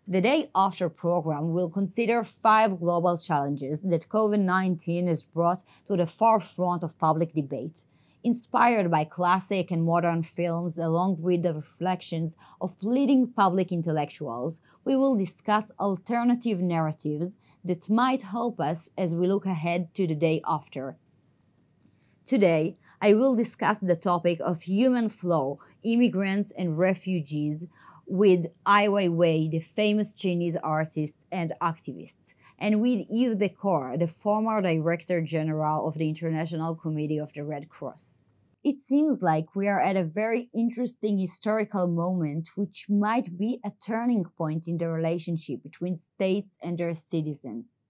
The Day After program will consider 5 global challenges that COVID-19 has brought to the forefront of public debate. Inspired by classic and modern films along with the reflections of leading public intellectuals, we will discuss alternative narratives that might help us as we look ahead to the day after. Today, I will discuss the topic of human flow, immigrants and refugees, with Ai Weiwei, the famous Chinese artist and activist, and with Daacore, the former Director General of the International Committee of the Red Cross. It seems like we are at a very interesting historical moment which might be a turning point in the relationship between states and their citizens.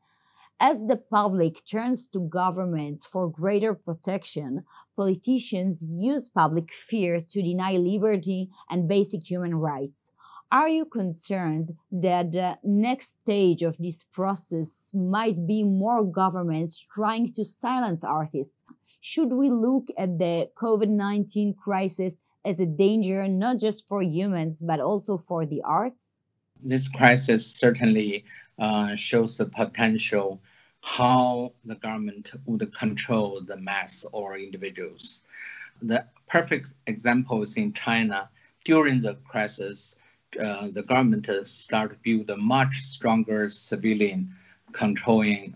As the public turns to governments for greater protection, politicians use public fear to deny liberty and basic human rights. Are you concerned that the next stage of this process might be more governments trying to silence artists? Should we look at the COVID-19 crisis as a danger not just for humans but also for the arts? This crisis certainly shows the potential how the government would control the mass or individuals. The perfect example is in China. During the crisis, the government started to build a much stronger civilian controlling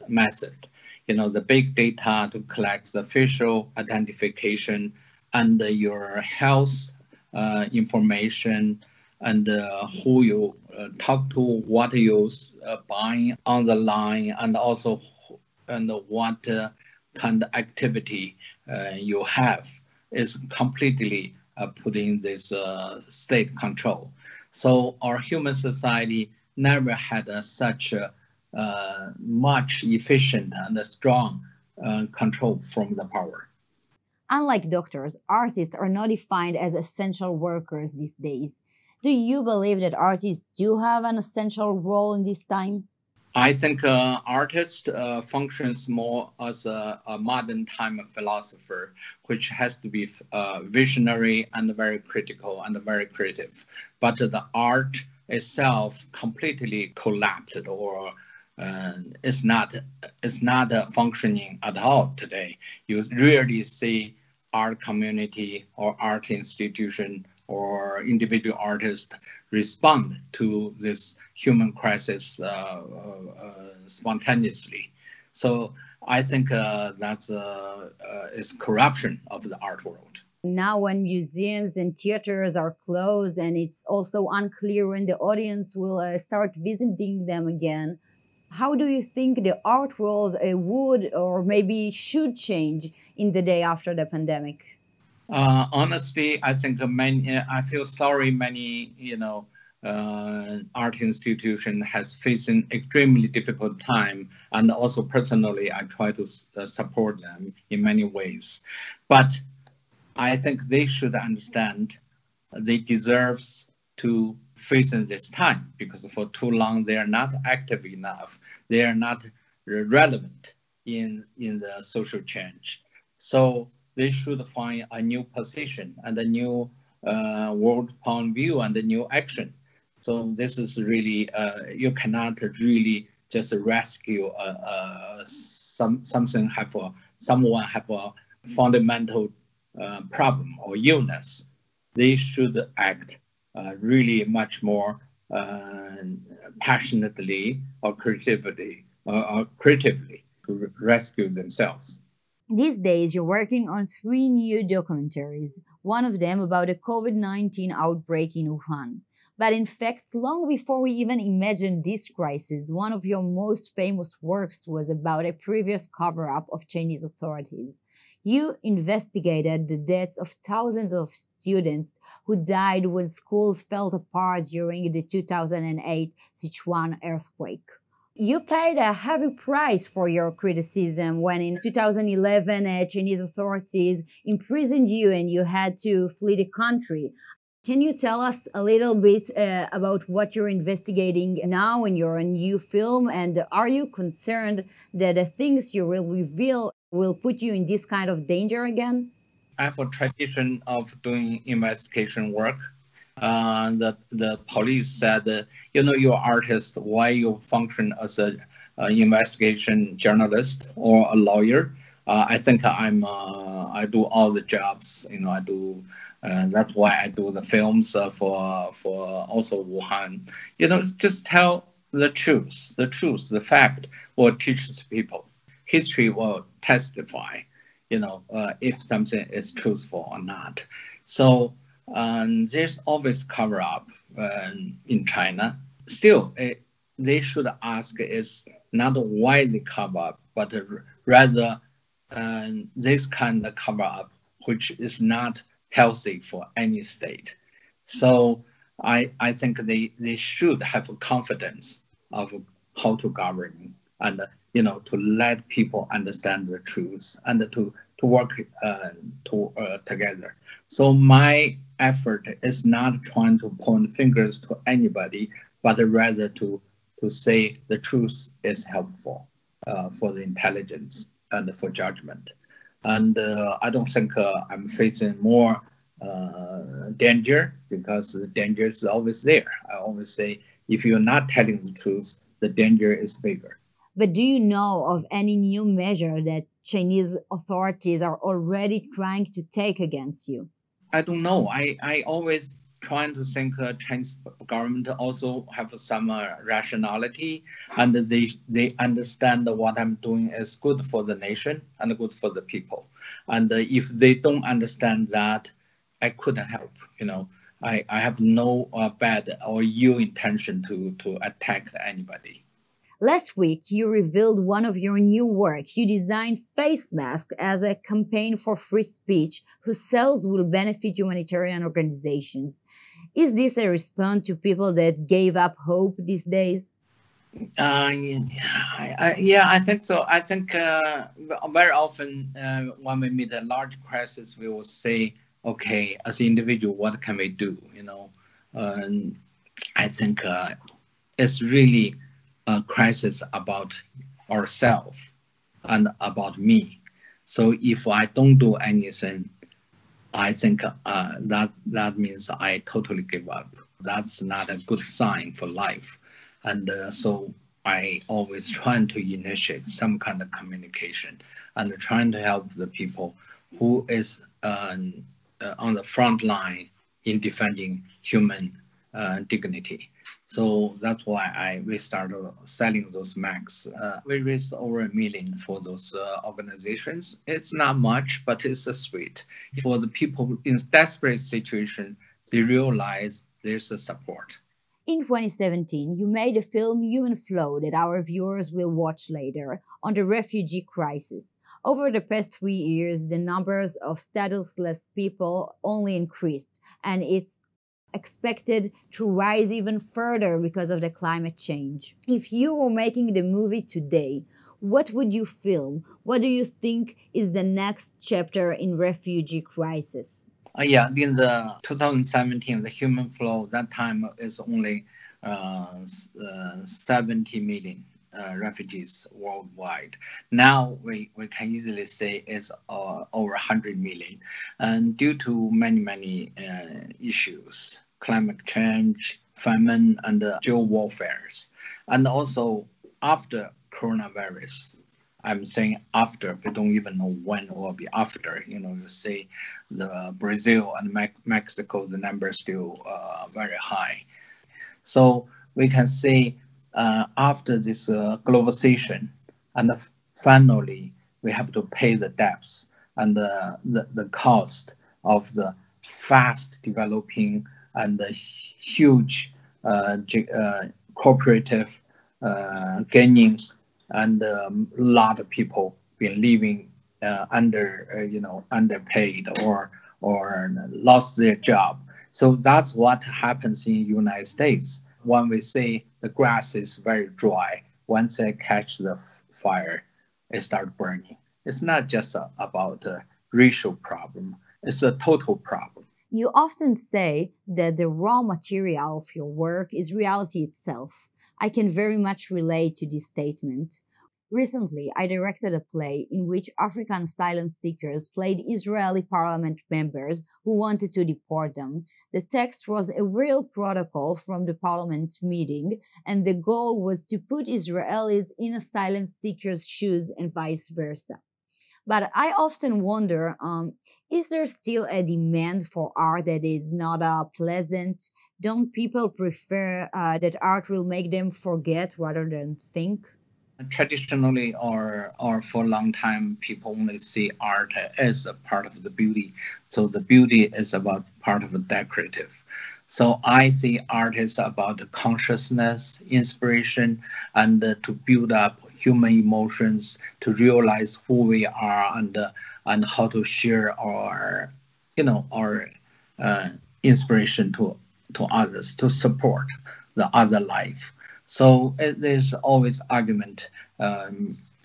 method. The big data to collect the facial identification and your health information and who you talk to, what you buying on the line, and also what kind of activity you have is completely put in this state control. So our human society never had such much efficient and strong control from the power. Unlike doctors, artists are not defined as essential workers these days. Do you believe that artists do have an essential role in this time? I think artist functions more as a modern time philosopher, which has to be visionary and very critical and very creative. But the art itself completely collapsed or it's not functioning at all today. You rarely see art community or art institution or individual artists respond to this human crisis spontaneously. So I think that's is corruption of the art world. Now when museums and theaters are closed and it's also unclear when the audience will start visiting them again, how do you think the art world would or maybe should change in the day after the pandemic? Honestly, I think I feel sorry many, art institution has faced an extremely difficult time. And also personally, I try to support them in many ways. But I think they should understand they deserve to face in this time because for too long they are not active enough. They are not relevant in the social change. So they should find a new position and a new world point of view and a new action. So this is really, you cannot really just rescue someone have a fundamental problem or illness. They should act really much more passionately or creatively to rescue themselves. These days, you're working on 3 new documentaries, one of them about the COVID-19 outbreak in Wuhan. But in fact, long before we even imagined this crisis, one of your most famous works was about a previous cover-up of Chinese authorities. You investigated the deaths of thousands of students who died when schools fell apart during the 2008 Sichuan earthquake. You paid a heavy price for your criticism when in 2011 Chinese authorities imprisoned you and you had to flee the country. Can you tell us a little bit about what you're investigating now in your new film? And are you concerned that the things you will reveal will put you in this kind of danger again? I have a tradition of doing investigation work. The police said, you're artist, why you function as a investigation journalist or a lawyer? I think I do all the jobs. I do. That's why I do the films for also Wuhan. Just tell the truth, the fact will teach people. History will testify, if something is truthful or not. So there's always cover up in China. Still, they should ask is not why they cover up, but rather this kind of cover up, which is not healthy for any state. So I think they should have confidence of how to govern and to let people understand the truth and to work together. So my effort is not trying to point fingers to anybody, but rather to say the truth is helpful for the intelligence and for judgment. And I don't think I'm facing more danger, because the danger is always there. I always say, if you're not telling the truth, the danger is bigger. But do you know of any new measure that Chinese authorities are already trying to take against you? I don't know. I always trying to think Chinese government also have some rationality, and they understand what I'm doing is good for the nation and good for the people. And if they don't understand that, I couldn't help. I have no bad or ill intention to attack anybody. Last week, you revealed one of your new work. You designed face masks as a campaign for free speech whose sales will benefit humanitarian organizations. Is this a response to people that gave up hope these days? Yeah, I think so. I think very often when we meet a large crisis, we will say, okay, as an individual, what can we do? I think it's really a crisis about ourselves and about me. So if I don't do anything, I think that means I totally give up. That's not a good sign for life. And so I always trying to initiate some kind of communication and trying to help the people who is on the front line in defending human dignity. So that's why we started selling those masks. We raised over $1 million for those organizations. It's not much, but it's sweet. For the people in desperate situation, they realize there's a support. In 2017, you made a film, Human Flow, that our viewers will watch later, on the refugee crisis. Over the past 3 years, the numbers of statusless people only increased, and it's expected to rise even further because of the climate change. If you were making the movie today, what would you film? What do you think is the next chapter in refugee crisis? Yeah, in the 2017, the human flow, that time is only 70 million refugees worldwide. Now we can easily say it's over 100 million. And due to many issues, climate change, famine, and geo warfares. And also after coronavirus, I'm saying after, we don't even know when it will be after. You say the Brazil and Mexico, the number is still very high. So we can say after this globalization, and finally we have to pay the debts and the cost of the fast developing and the huge cooperative gaining, and a lot of people been living underpaid or lost their job. So that's what happens in the United States. When we say the grass is very dry, once they catch the fire, it starts burning. It's not just about a racial problem. It's a total problem. You often say that the raw material of your work is reality itself. I can very much relate to this statement. Recently, I directed a play in which African asylum seekers played Israeli parliament members who wanted to deport them. The text was a real protocol from the parliament meeting, and the goal was to put Israelis in asylum seekers' shoes and vice versa. But I often wonder, is there still a demand for art that is not pleasant? Don't people prefer that art will make them forget rather than think? Traditionally, or for a long time, people only see art as a part of the beauty. So the beauty is about part of the decorative. So I see art is about consciousness, inspiration, and to build up human emotions, to realize who we are, and how to share our, our inspiration to others, to support the other life. So there's always argument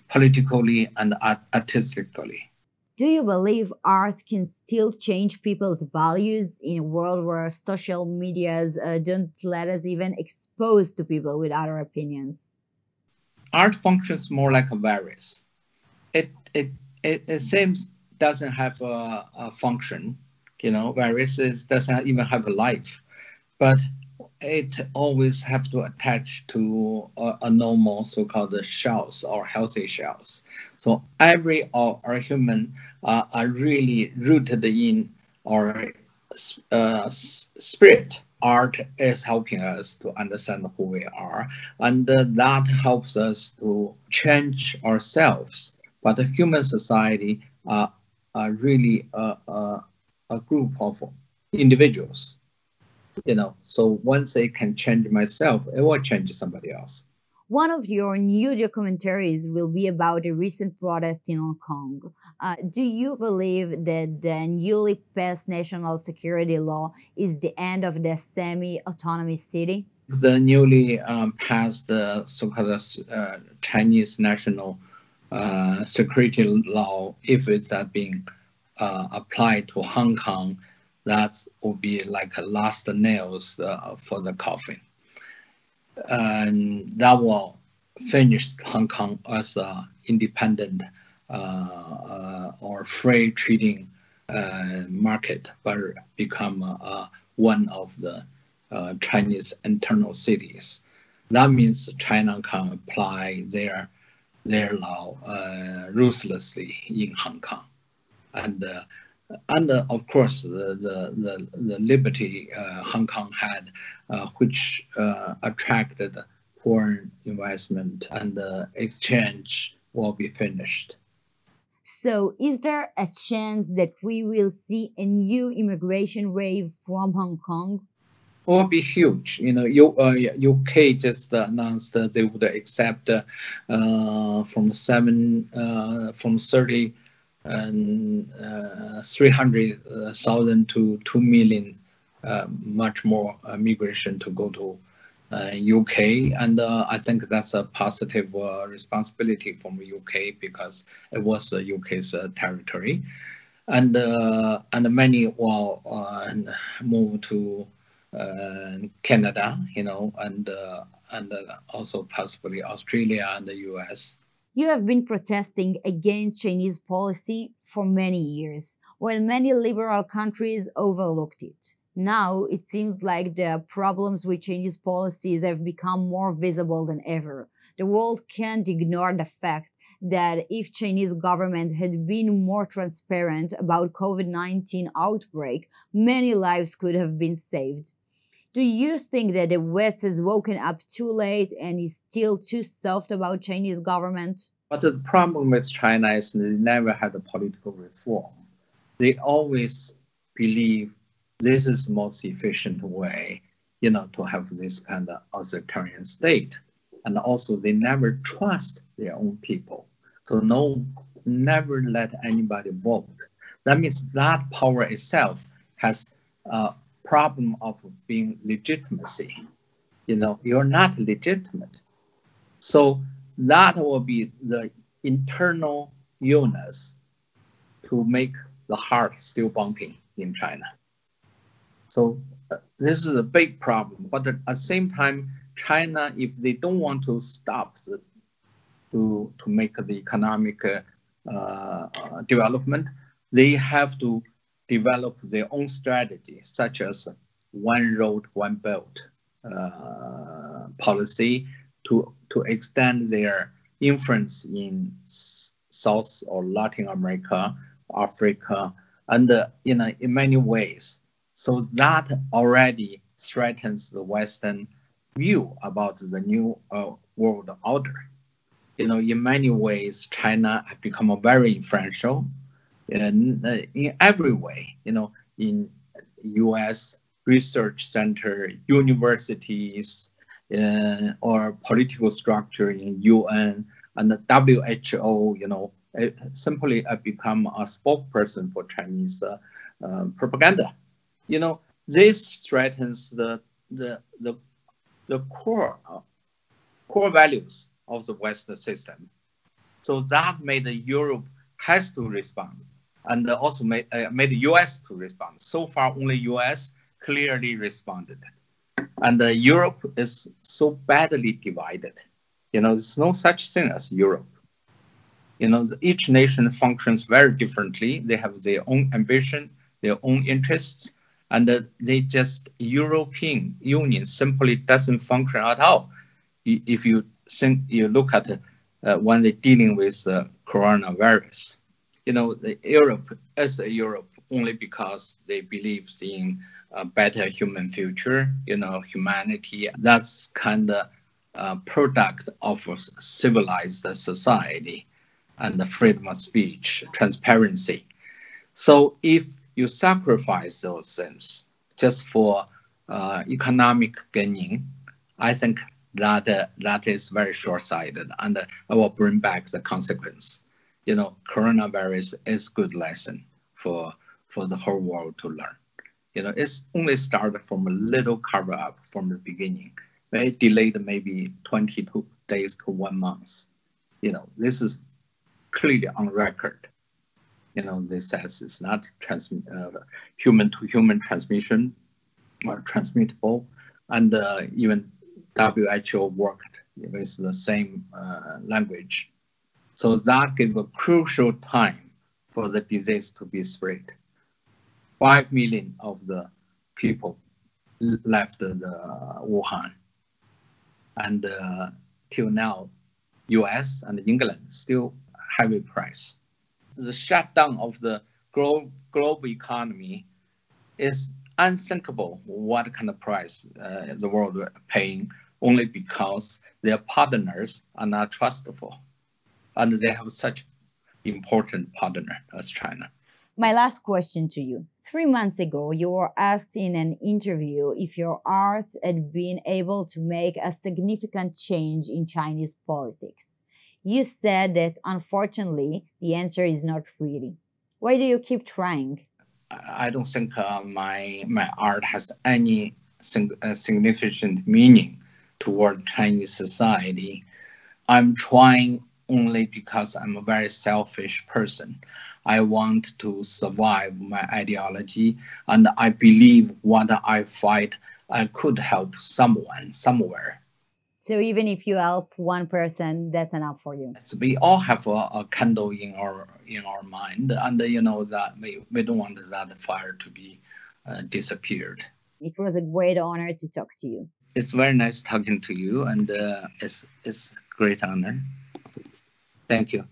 politically and artistically. Do you believe art can still change people's values in a world where social medias don't let us even expose to people with other opinions? Art functions more like a virus. It seems doesn't have a function. Viruses doesn't even have a life, but it always have to attach to a normal so-called shells or healthy shells. So every of our human are really rooted in our spirit. Art is helping us to understand who we are, and that helps us to change ourselves. But the human society are really a group of individuals. So once I can change myself, it will change somebody else. One of your new documentaries will be about a recent protest in Hong Kong. Do you believe that the newly passed national security law is the end of the semi-autonomous city? The newly passed so-called Chinese national security law, if it's being applied to Hong Kong, that will be like a last nails for the coffin. And that will finish Hong Kong as an independent or free trading market, but become one of the Chinese internal cities. That means China can apply their law ruthlessly in Hong Kong. And of course, the liberty Hong Kong had, which attracted foreign investment, and the exchange will be finished. So, is there a chance that we will see a new immigration wave from Hong Kong? It will be huge. UK just announced that they would accept from 30. And 300,000 to 2 million, much more migration to go to UK, and I think that's a positive responsibility from UK because it was UK's territory, and many will move to Canada, and also possibly Australia and the US. You have been protesting against Chinese policy for many years, while many liberal countries overlooked it. Now it seems like the problems with Chinese policies have become more visible than ever. The world can't ignore the fact that if Chinese government had been more transparent about COVID-19 outbreak, many lives could have been saved. Do you think that the West has woken up too late and is still too soft about Chinese government? But the problem with China is they never had a political reform. They always believe this is the most efficient way, to have this kind of authoritarian state. And also they never trust their own people. So never let anybody vote. That means that power itself has problem of being legitimacy. You're not legitimate. So that will be the internal illness to make the heart still bumping in China. So this is a big problem. But at the same time, China, if they don't want to stop to make the economic development, they have to develop their own strategy, such as one road, one belt policy to extend their influence in South or Latin America, Africa, and in many ways. So that already threatens the Western view about the new world order. In many ways, China has become very influential in every way. In U.S. research center, universities, or political structure in UN and the WHO. It simply become a spokesperson for Chinese propaganda. This threatens the core values of the Western system. So that made Europe has to respond, and also made the US to respond. So far, only US clearly responded. And Europe is so badly divided. There's no such thing as Europe. Each nation functions very differently. They have their own ambition, their own interests, and European Union simply doesn't function at all. If you look at when they're dealing with coronavirus, Europe is a Europe only because they believe in a better human future, humanity. That's kind of a product of a civilized society and the freedom of speech, transparency. So if you sacrifice those things just for economic gaining, I think that is very short-sighted, and I will bring back the consequence. Coronavirus is a good lesson for the whole world to learn. It's only started from a little cover-up from the beginning. They delayed maybe 22 days to 1 month. This is clearly on record. This says it's not human-to-human transmission or transmittable, and even WHO worked with the same language. So that gave a crucial time for the disease to be spread. 5 million of the people left the Wuhan. And till now, US and England still heavy price. The shutdown of the global economy is unthinkable what kind of price the world is paying, only because their partners are not trustful. And they have such important partner as China. My last question to you. 3 months ago, you were asked in an interview if your art had been able to make a significant change in Chinese politics. You said that, unfortunately, the answer is not really. Why do you keep trying? I don't think my art has any significant meaning toward Chinese society. I'm trying only because I'm a very selfish person. I want to survive my ideology, and I believe what I fight, I could help someone somewhere. So even if you help one person, that's enough for you. So we all have a candle in our mind, and that we don't want that fire to be disappeared. It was a great honor to talk to you. It's very nice talking to you, and it's a great honor. Thank you.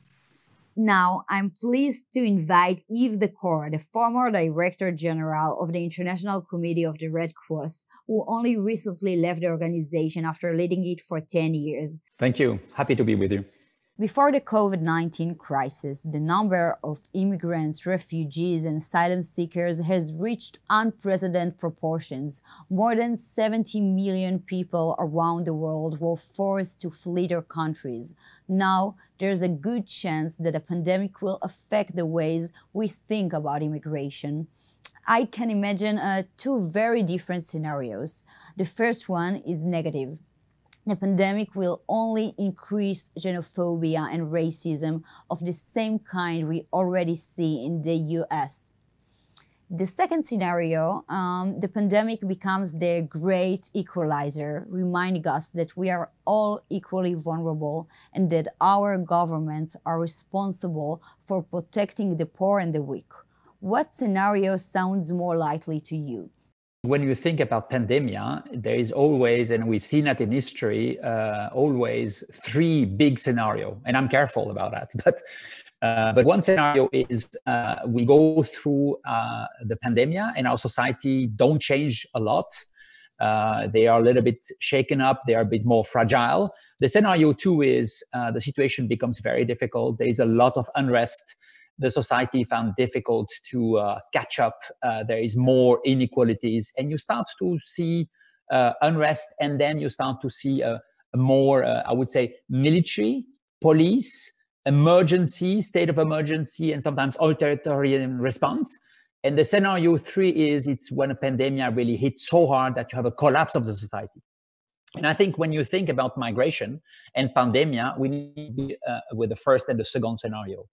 Now, I'm pleased to invite Yves Daacour, the former Director General of the International Committee of the Red Cross, who only recently left the organization after leading it for 10 years. Thank you. Happy to be with you. Before the COVID-19 crisis, the number of immigrants, refugees, and asylum seekers has reached unprecedented proportions. More than 70 million people around the world were forced to flee their countries. Now, there's a good chance that the pandemic will affect the ways we think about immigration. I can imagine two very different scenarios. The first one is negative. The pandemic will only increase xenophobia and racism of the same kind we already see in the US. The second scenario, the pandemic becomes the great equalizer, reminding us that we are all equally vulnerable and that our governments are responsible for protecting the poor and the weak. What scenario sounds more likely to you? When you think about pandemia, there is always, and we've seen that in history, always three big scenarios. And I'm careful about that. But one scenario is we go through the pandemia and our society don't change a lot. They are a little bit shaken up. They are a bit more fragile. The scenario two is the situation becomes very difficult. There is a lot of unrest. The society found difficult to catch up. There is more inequalities, and you start to see unrest, and then you start to see a more, I would say, military, police, emergency, state of emergency, and sometimes authoritarian response. And the scenario three is it's when a pandemic really hits so hard that you have a collapse of the society. And I think when you think about migration and pandemia, we need to be with the first and the second scenario.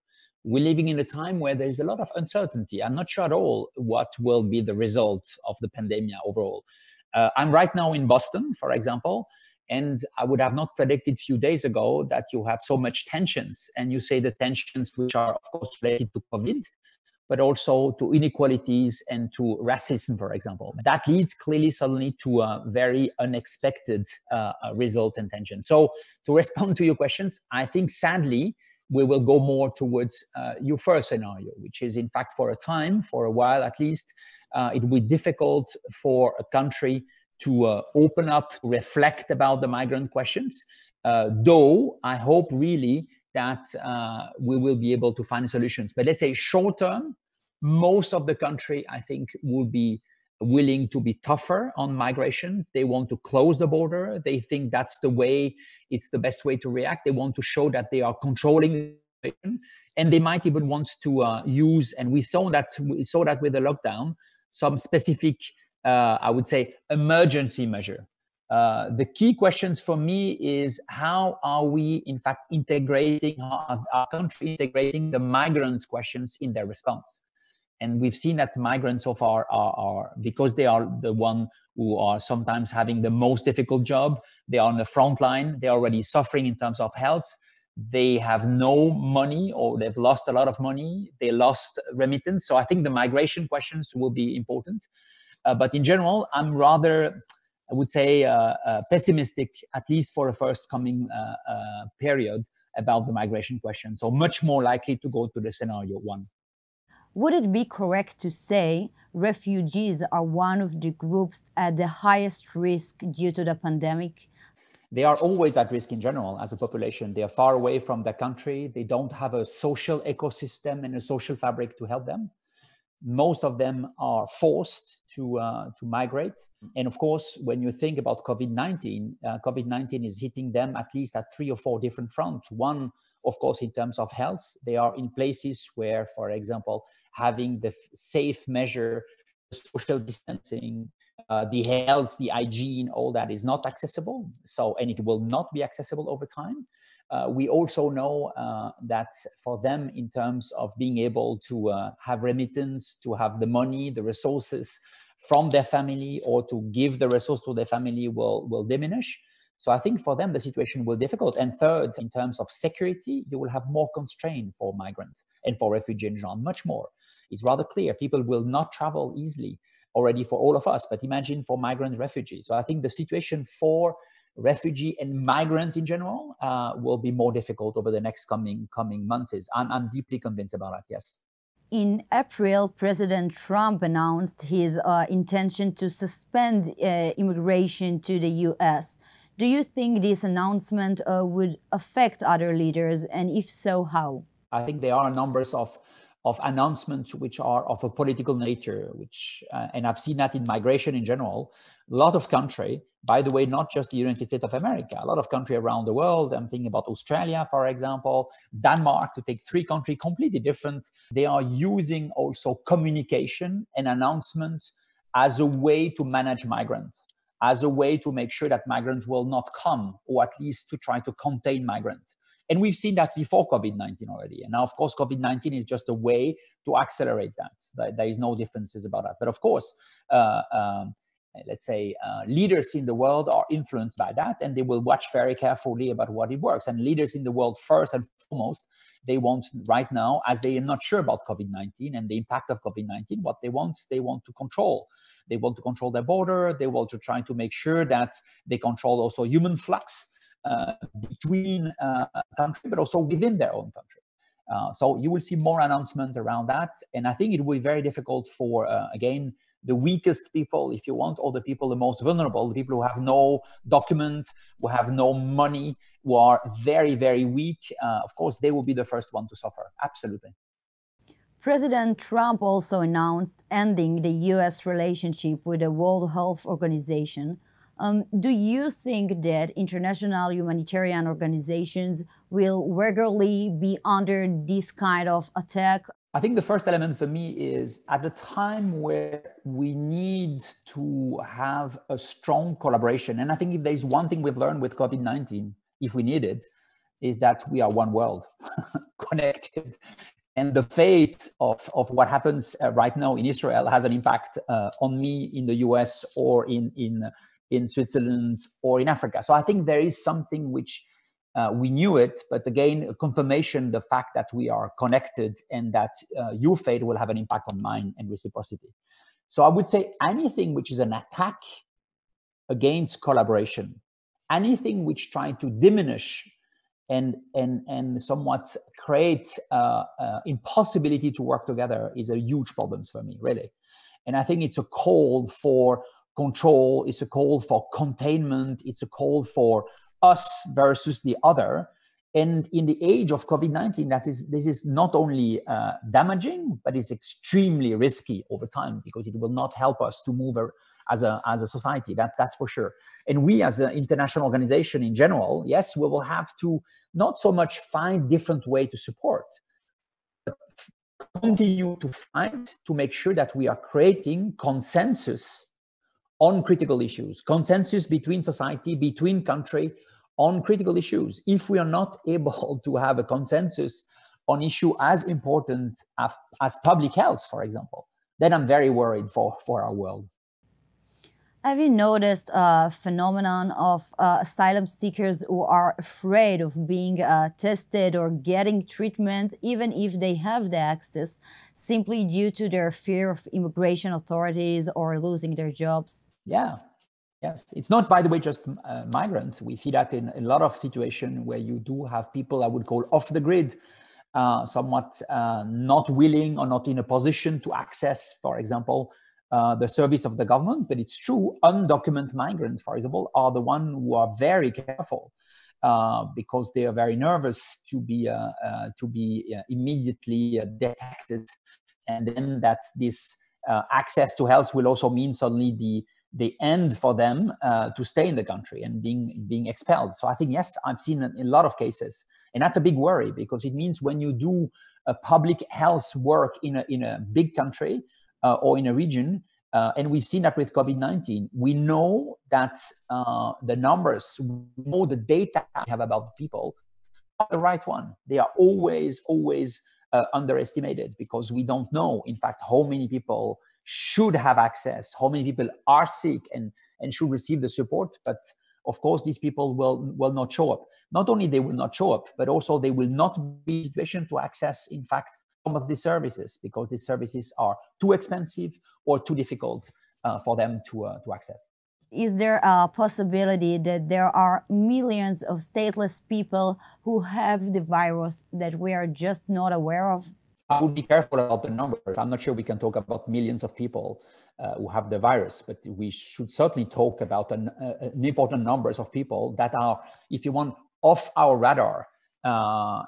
We're living in a time where there's a lot of uncertainty. I'm not sure at all what will be the result of the pandemic overall. I'm right now in Boston, for example, and I would have not predicted a few days ago that you have so much tensions. And you say the tensions which are, of course, related to COVID, but also to inequalities and to racism, for example. That leads clearly suddenly to a very unexpected result and tension. So to respond to your questions, I think sadly, we will go more towards your first scenario, which is in fact for a time, for a while at least, it will be difficult for a country to open up, reflect about the migrant questions, though I hope really that we will be able to find solutions. But let's say short term, most of the country, I think, will be willing to be tougher on migration. They want to close the border. They think that's the way, it's the best way to react. They want to show that they are controlling, and they might even want to use, and we saw that with the lockdown, some specific, I would say, emergency measure. The key questions for me is how are we, in fact, integrating, our country integrating the migrants' questions in their response? And we've seen that migrants so far are because they are the one who are sometimes having the most difficult job. They are on the front line. They're already suffering in terms of health. They have no money, or they've lost a lot of money. They lost remittance. So I think the migration questions will be important. But in general, I'm rather, I would say, pessimistic, at least for the first coming period, about the migration question. So much more likely to go to the scenario one. Would it be correct to say refugees are one of the groups at the highest risk due to the pandemic? They are always at risk in general as a population. They are far away from their country. They don't have a social ecosystem and a social fabric to help them. Most of them are forced to migrate. And of course, when you think about COVID-19, COVID-19 is hitting them at least at 3 or 4 different fronts. One, of course, in terms of health, they are in places where, for example, having the safe measure, social distancing, the health, the hygiene, all that is not accessible. So, and it will not be accessible over time. We also know that for them, in terms of being able to have remittance, to have the money, the resources from their family, or to give the resource to their family will diminish. So I think for them, the situation will be difficult. And third, in terms of security, you will have more constraint for migrants and for refugees in general, much more. It's rather clear people will not travel easily already for all of us, but imagine for migrant refugees. So I think the situation for refugee and migrant in general will be more difficult over the next coming months. I'm deeply convinced about that, yes. In April, President Trump announced his intention to suspend immigration to the U.S. Do you think this announcement would affect other leaders, and if so, how? I think there are numbers of announcements which are of a political nature, and I've seen that in migration in general. A lot of country, by the way, not just the United States of America, a lot of country around the world. I'm thinking about Australia, for example, Denmark, to take 3 countries completely different. They are using also communication and announcements as a way to manage migrants, as a way to make sure that migrants will not come, or at least to try to contain migrants. And we've seen that before COVID-19 already. And now, of course, COVID-19 is just a way to accelerate that. There is no differences about that. But of course, let's say leaders in the world are influenced by that, and they will watch very carefully about what it works. And leaders in the world, first and foremost, they want right now, as they are not sure about COVID-19 and the impact of COVID-19, what they want to control. They want to control their border. They want to try to make sure that they control also human flux between countries, but also within their own country. So you will see more announcement around that. And I think it will be very difficult for, again, the weakest people, if you want, or the people the most vulnerable, the people who have no document, who have no money, who are very, very weak. Of course, they will be the first one to suffer. Absolutely. President Trump also announced ending the U.S. relationship with the World Health Organization. Do you think that international humanitarian organizations will regularly be under this kind of attack? I think the first element for me is at the time where we need to have a strong collaboration. And I think if there's one thing we've learned with COVID-19, if we need it, is that we are one world, connected. And the fate of what happens right now in Israel has an impact on me in the US or in Switzerland or in Africa. So I think there is something which we knew it, but again, confirmation, the fact that we are connected and that your fate will have an impact on mine and reciprocity. So I would say anything which is an attack against collaboration, anything which tries to diminish and somewhat create impossibility to work together is a huge problem for me, really. And I think it's a call for control, it's a call for containment, it's a call for us versus the other. And in the age of COVID-19, this is not only damaging, but it's extremely risky over time because it will not help us to move as a society, that's for sure. And we as an international organization in general, yes, we will have to not so much find different way to support, but continue to find to make sure that we are creating consensus on critical issues, consensus between society, between country on critical issues. If we are not able to have a consensus on issue as important as public health, for example, then I'm very worried for our world. Have you noticed a phenomenon of asylum seekers who are afraid of being tested or getting treatment, even if they have the access, simply due to their fear of immigration authorities or losing their jobs? Yeah, yes. It's not, by the way, just migrants. We see that in a lot of situations where you do have people I would call off the grid, somewhat not willing or not in a position to access, for example, the service of the government. But it's true, undocumented migrants, for example, are the ones who are very careful because they are very nervous to be immediately detected. And then that this access to health will also mean suddenly the end for them to stay in the country and being expelled. So I think, yes, I've seen a lot of cases. And that's a big worry because it means when you do a public health work in a big country, or in a region, and we've seen that with COVID-19, we know that the numbers, we know the data we have about people are the right one. They are always underestimated because we don't know, in fact, how many people should have access, how many people are sick and should receive the support. But of course, these people will not show up. Not only they will not show up, but also they will not be in a situation to access, in fact, some of these services because these services are too expensive or too difficult for them to access. Is there a possibility that there are millions of stateless people who have the virus that we are just not aware of? I would be careful about the numbers. I'm not sure we can talk about millions of people who have the virus, but we should certainly talk about an important numbers of people that are, if you want, off our radar.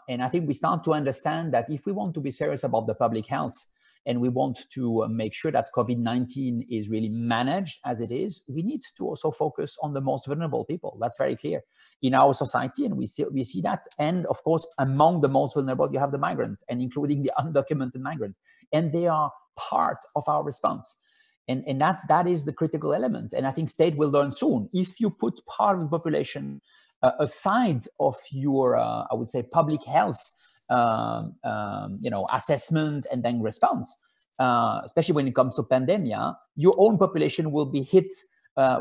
And I think we start to understand that if we want to be serious about the public health and we want to make sure that COVID-19 is really managed as it is, we need to also focus on the most vulnerable people. That's very clear in our society, and we see that. And of course, among the most vulnerable, you have the migrants, and including the undocumented migrants. And they are part of our response. And that is the critical element. And I think state will learn soon. If you put part of the population aside of your, I would say, public health, assessment and then response, especially when it comes to pandemia, your own population will be hit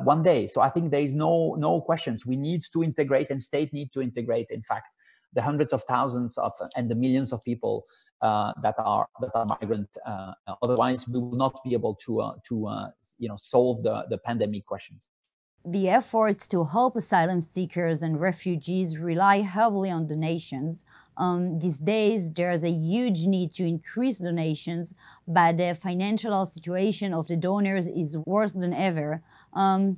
one day. So I think there is no questions. We need to integrate, and state need to integrate, in fact, the hundreds of thousands of and the millions of people that are migrant. Otherwise, we will not be able to solve the pandemic questions. The efforts to help asylum seekers and refugees rely heavily on donations. These days, there's a huge need to increase donations, but the financial situation of the donors is worse than ever. How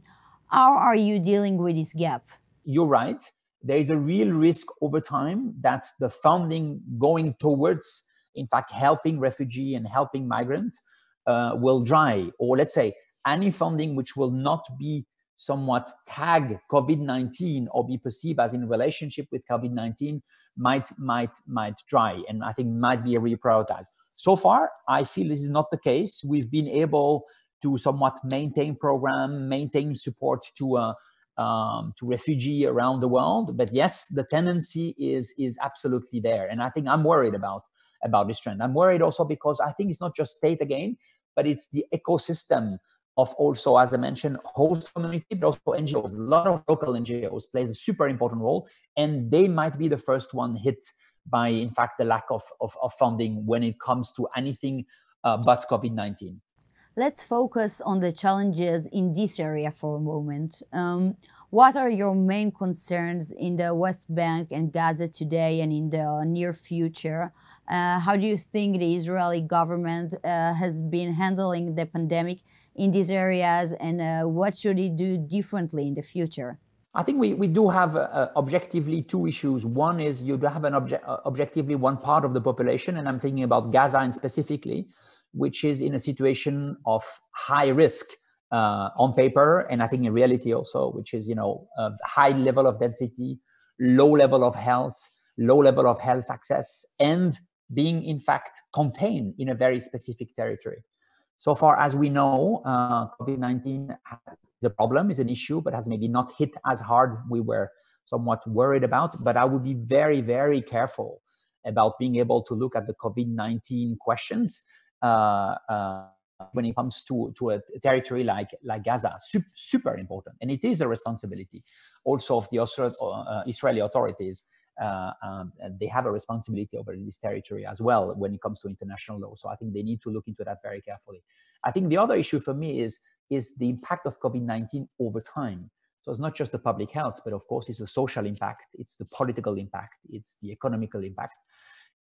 are you dealing with this gap? You're right. There is a real risk over time that the funding going towards, in fact, helping refugee and helping migrants will dry. Or let's say any funding which will not be somewhat tag COVID-19 or be perceived as in relationship with COVID-19 might dry, and I think might be reprioritized. So far, I feel this is not the case. We've been able to somewhat maintain support to refugee around the world. But yes, the tendency is absolutely there, and I think I'm worried about this trend. I'm worried also because I think it's not just state again, but it's the ecosystem of also, as I mentioned, host community, but also NGOs. A lot of local NGOs plays a super important role, and they might be the first one hit by, in fact, the lack of funding when it comes to anything but COVID-19. Let's focus on the challenges in this area for a moment. What are your main concerns in the West Bank and Gaza today and in the near future? How do you think the Israeli government has been handling the pandemic in these areas, and what should it do differently in the future? I think we do have objectively two issues. One is you do have an objectively one part of the population, and I'm thinking about Gaza and specifically, which is in a situation of high risk on paper, and I think in reality also, which is, a high level of density, low level of health access, and being in fact contained in a very specific territory. So far as we know, COVID-19 is a problem, is an issue, but has maybe not hit as hard we were somewhat worried about. But I would be very, very careful about being able to look at the COVID-19 questions when it comes to a territory like Gaza. Super important. And it is a responsibility also of the Israeli authorities. They have a responsibility over this territory as well when it comes to international law. So I think they need to look into that very carefully. I think the other issue for me is the impact of COVID-19 over time. So it's not just the public health, but of course it's the social impact, it's the political impact, it's the economical impact.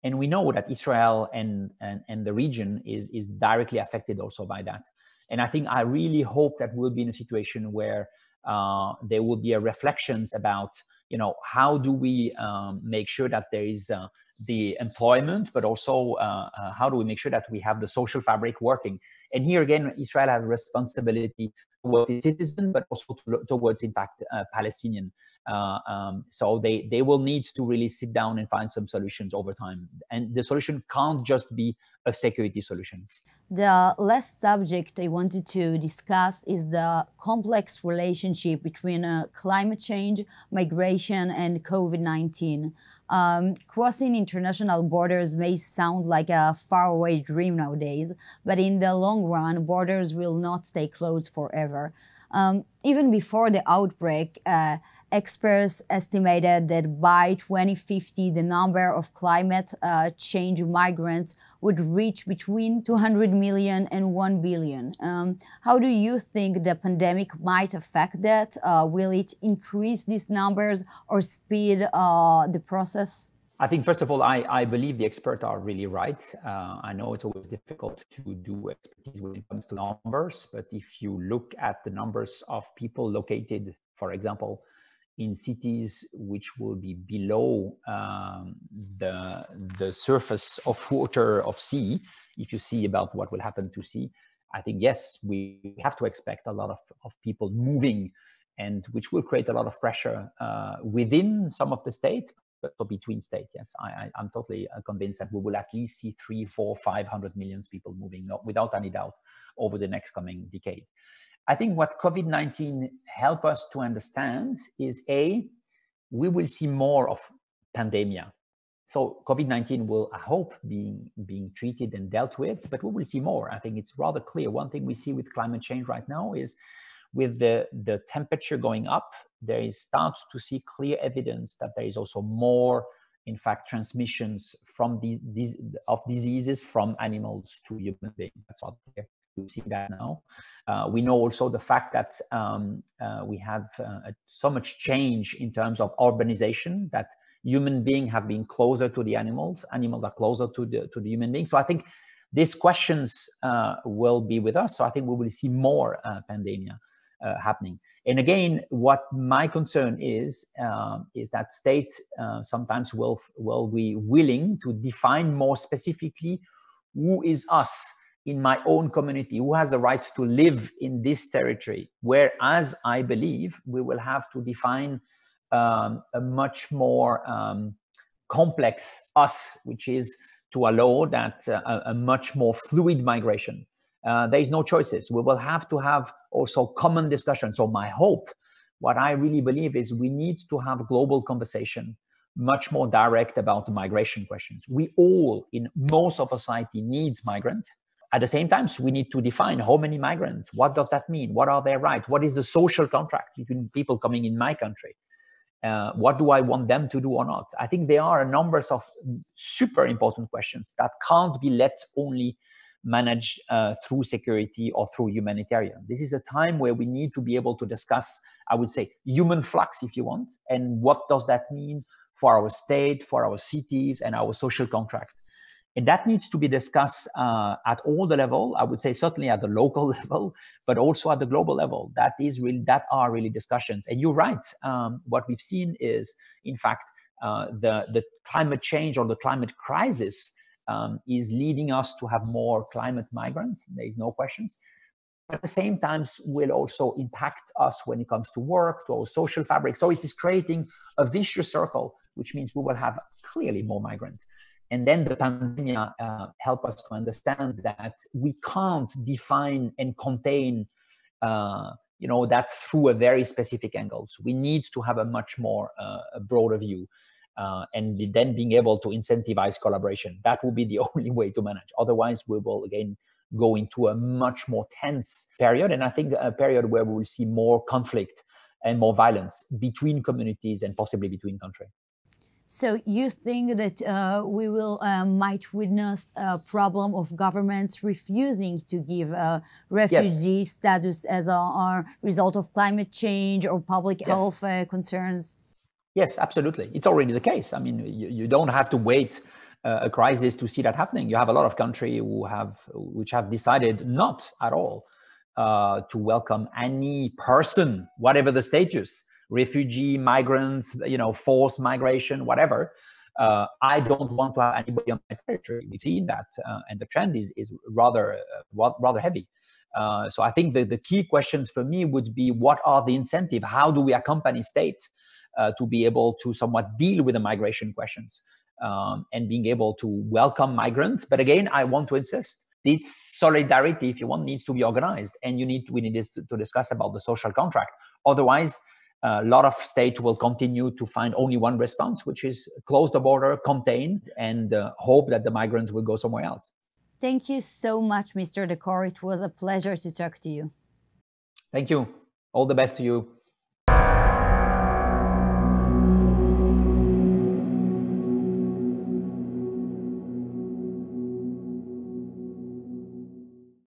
And we know that Israel and the region is directly affected also by that. And I think I really hope that we'll be in a situation where there will be a reflections about, how do we make sure that there is the employment, but also how do we make sure that we have the social fabric working? And here again, Israel has a responsibility towards its citizens, but also towards, in fact, Palestinian. So they will need to really sit down and find some solutions over time. And the solution can't just be a security solution. The last subject I wanted to discuss is the complex relationship between climate change, migration, and COVID-19. Crossing international borders may sound like a faraway dream nowadays, but in the long run, borders will not stay closed forever. Even before the outbreak, experts estimated that by 2050, the number of climate change migrants would reach between 200 million and 1 billion. How do you think the pandemic might affect that? Will it increase these numbers or speed the process? I think, first of all, I believe the experts are really right. I know it's always difficult to do expertise when it comes to numbers, but if you look at the numbers of people located, for example, in cities which will be below the surface of water of sea, if you see about what will happen to sea, I think, yes, we have to expect a lot of people moving, and which will create a lot of pressure within some of the state, but between states. Yes, I'm totally convinced that we will at least see 300, 400, 500 million people moving, without any doubt, over the next coming decade. I think what COVID-19 helped us to understand is, A, we will see more of pandemia. So COVID-19 will, I hope, being treated and dealt with, but we will see more. I think it's rather clear. One thing we see with climate change right now is with the temperature going up, there starts to see clear evidence that there is also more, in fact, transmissions from of diseases from animals to human beings. That's all clear. We see that now. We know also the fact that we have so much change in terms of urbanization, that human beings have been closer to the animals are closer to the human beings. So I think these questions will be with us. So I think we will see more pandemia happening. And again, what my concern is that state sometimes will be willing to define more specifically who is us in my own community, who has the right to live in this territory, whereas I believe we will have to define a much more complex us, which is to allow that a much more fluid migration. There is no choices. We will have to have also common discussion. So my hope, what I really believe is we need to have global conversation, much more direct about the migration questions. We all, in most of society, needs migrants. At the same time, we need to define how many migrants, what does that mean? What are their rights? What is the social contract between people coming in my country? What do I want them to do or not? I think there are a number of super important questions that can't be let only managed through security or through humanitarian. This is a time where we need to be able to discuss, I would say, human flux, if you want, and what does that mean for our state, for our cities, and our social contract. And that needs to be discussed at all the level. I would say certainly at the local level, but also at the global level. That are really discussions. And you're right. What we've seen is, in fact, the climate change or the climate crisis is leading us to have more climate migrants. There is no questions. But at the same time, will also impact us when it comes to work, to our social fabric. So it is creating a vicious circle, which means we will have clearly more migrants. And then the pandemic help us to understand that we can't define and contain, that through a very specific angles. We need to have a much more broader view, and then being able to incentivize collaboration. That will be the only way to manage. Otherwise, we will again go into a much more tense period, and I think a period where we will see more conflict and more violence between communities and possibly between countries. So you think that we will might witness a problem of governments refusing to give refugee status as a result of climate change or public health concerns? Yes, absolutely. It's already the case. I mean, you don't have to wait a crisis to see that happening. You have a lot of countries which have decided not at all to welcome any person, whatever the status. Refugee, migrants, forced migration, whatever. I don't want to have anybody on my territory. We've seen that, and the trend is rather heavy. So I think the key questions for me would be, what are the incentives? How do we accompany states to be able to somewhat deal with the migration questions and being able to welcome migrants? But again, I want to insist, this solidarity, if you want, needs to be organized, and we need to discuss about the social contract. Otherwise, a lot of states will continue to find only one response, which is close the border, contain, and hope that the migrants will go somewhere else. Thank you so much, Mr. Daakour. It was a pleasure to talk to you. Thank you. All the best to you.